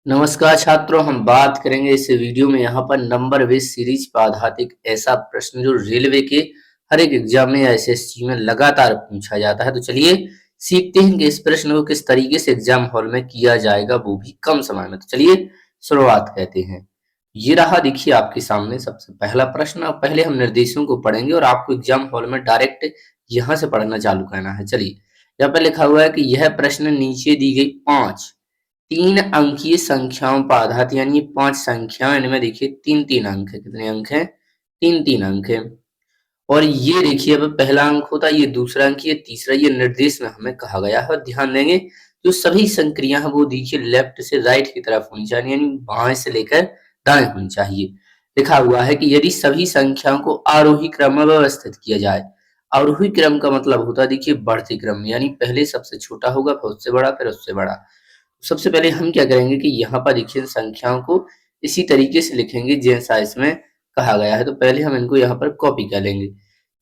नमस्कार छात्रों, हम बात करेंगे इस वीडियो में यहाँ पर नंबर बेस सीरीज पर आधारित एक ऐसा प्रश्न जो रेलवे के हर एक एग्जाम में या एसएससी में लगातार पूछा जाता है। तो चलिए सीखते हैं कि इस प्रश्न को किस तरीके से एग्जाम हॉल में किया जाएगा, वो भी कम समय में। तो चलिए शुरुआत कहते हैं। ये रहा, देखिए आपके सामने सबसे पहला प्रश्न। अब पहले हम निर्देशों को पढ़ेंगे और आपको एग्जाम हॉल में डायरेक्ट यहाँ से पढ़ना चालू करना है। चलिए, यहाँ पर लिखा हुआ है कि यह प्रश्न नीचे दी गई 5 3 अंकीय संख्याओं पर आधारित, यानी 5 संख्याएं, इनमें देखिए 3-3 अंक है। कितने अंक हैं? 3-3 अंक है। और ये देखिए, अब पहला अंक होता है, ये दूसरा अंक, ये तीसरा, ये निर्देश में हमें कहा गया है। और ध्यान देंगे, जो सभी संक्रियाएं हैं वो देखिए लेफ्ट से राइट की तरफ होनी चाहिए, यानी बाएं से लेकर दाएं होनी चाहिए। लिखा हुआ है कि यदि सभी संख्याओं को आरोही क्रम में व्यवस्थित किया जाए। आरोही क्रम का मतलब होता है देखिए बढ़ते क्रम, यानी पहले सबसे छोटा होगा, फिर उससे बड़ा, फिर उससे बड़ा। सबसे पहले हम क्या करेंगे कि यहाँ पर देखिए संख्याओं को इसी तरीके से लिखेंगे जैसा इसमें कहा गया है। तो पहले हम इनको यहाँ पर कॉपी कर लेंगे।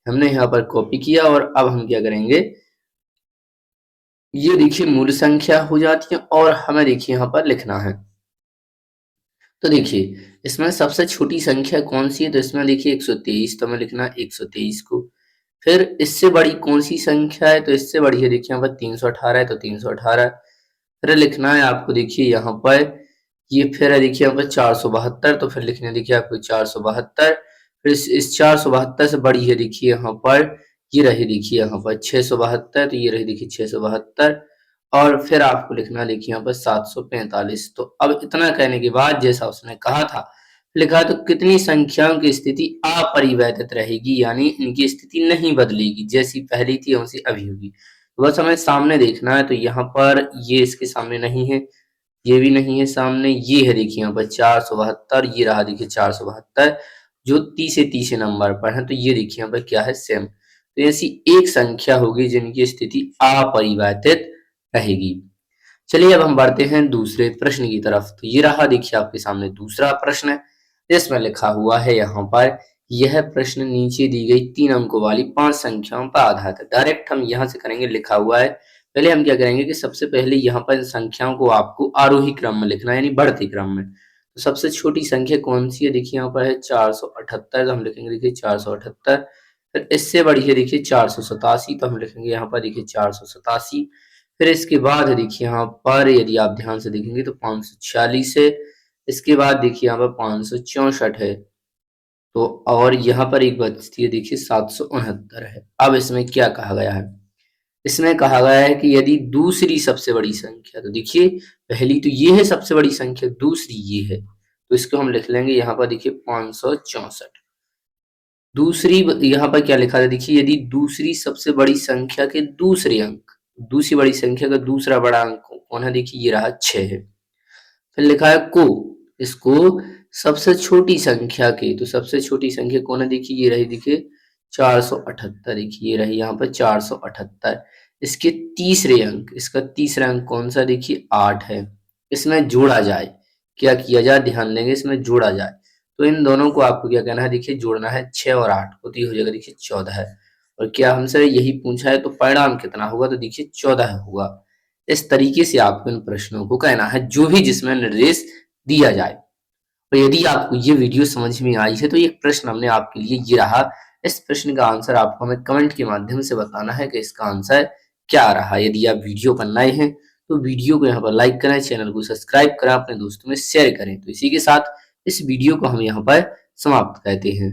हमने यहाँ पर कॉपी किया और अब हम क्या करेंगे, ये देखिए मूल संख्या हो जाती है और हमें देखिए यहाँ पर लिखना है। तो देखिए इसमें सबसे छोटी संख्या कौन सी है, तो इसमें देखिए 123, तो हमें लिखना है 123 को। फिर इससे बड़ी कौन सी संख्या है, तो इससे बड़ी है देखिए यहाँ पर 318 है, तो 318। फिर लिखना है आपको देखिए यहाँ पर, ये फिर है देखिए यहाँ पर 472, तो फिर लिखना है देखिए आपको 472। फिर इस 472 से बड़ी है देखिए यहाँ पर, ये रही देखिए यहाँ पर 672, तो ये रही देखिए 672। और फिर आपको लिखना है देखिए यहाँ पर 745। तो अब इतना कहने के बाद जैसा उसने कहा था, लिखा तो कितनी संख्याओं की स्थिति अपरिवर्तित रहेगी, यानी इनकी स्थिति नहीं बदलेगी, जैसी पहली थी वैसी अभी होगी। तो बस हमें सामने देखना है। तो यहाँ पर ये इसके सामने नहीं है, ये भी नहीं है सामने, ये है देखिए यहाँ पर 472, ये रहा देखिए 472, जो तीसरे तीसरे नंबर पर है। तो ये देखिए यहाँ पर क्या है, सेम। तो ऐसी एक संख्या होगी जिनकी स्थिति अपरिवर्तित रहेगी। चलिए अब हम बढ़ते हैं दूसरे प्रश्न की तरफ। तो ये रहा देखिए आपके सामने दूसरा प्रश्न, जिसमें लिखा हुआ है यहाँ पर, यह प्रश्न नीचे दी गई 3 अंकों वाली 5 संख्याओं पर आधारित है। डायरेक्ट हम यहाँ से करेंगे, लिखा हुआ है। पहले हम क्या करेंगे कि सबसे पहले यहाँ पर संख्याओं को आपको आरोही क्रम में लिखना है, यानी बढ़ते क्रम में। तो सबसे छोटी संख्या कौन सी है, देखिए यहाँ पर है 478, तो हम लिखेंगे देखिए 478। फिर इससे बड़ी है देखिए 487, तो हम लिखेंगे यहाँ पर देखिए 487। फिर इसके बाद है देखिए यहाँ पर, यदि आप ध्यान से देखेंगे तो 546 है। इसके बाद देखिए यहाँ पर 564 है। तो और यहाँ पर एक बचती है देखिए 769 है। अब इसमें क्या कहा गया है, इसमें कहा गया है कि यदि दूसरी सबसे बड़ी संख्या, तो देखिए पहली तो ये है सबसे बड़ी संख्या, दूसरी ये है, तो इसको हम लिख लेंगे यहाँ पर देखिए 564। दूसरी यहाँ पर क्या लिखा है, देखिए यदि दूसरी सबसे बड़ी संख्या के दूसरे अंक, दूसरी बड़ी संख्या का दूसरा बड़ा अंक कौन है, देखिए ये रहा 6 है। फिर लिखा है को, इसको सबसे छोटी संख्या के, तो सबसे छोटी संख्या कौन है, देखिए ये रही देखिए 478, देखिए ये रही यहाँ पर 478। इसके तीसरे अंक, इसका तीसरा अंक कौन सा, देखिए 8 है। इसमें जोड़ा जाए, क्या किया जाए, ध्यान देंगे, इसमें जोड़ा जाए। तो इन दोनों को आपको क्या कहना है, देखिए जोड़ना है 6 और 8 को, तो ये हो जाएगा देखिए 14 है। और क्या हमसे यही पूछा है, तो परिणाम कितना होगा, तो देखिए 14 होगा। इस तरीके से आपको इन प्रश्नों को कहना है, जो भी जिसमें निर्देश दिया जाए। तो यदि आपको ये वीडियो समझ में आई है, तो ये प्रश्न हमने आपके लिए ये रहा। इस प्रश्न का आंसर आपको हमें कमेंट के माध्यम से बताना है कि इसका आंसर क्या रहा। यदि आप वीडियो पर नए हैं तो वीडियो को यहाँ पर लाइक करें, चैनल को सब्सक्राइब करें, अपने दोस्तों में शेयर करें। तो इसी के साथ इस वीडियो को हम यहाँ पर समाप्त करते हैं।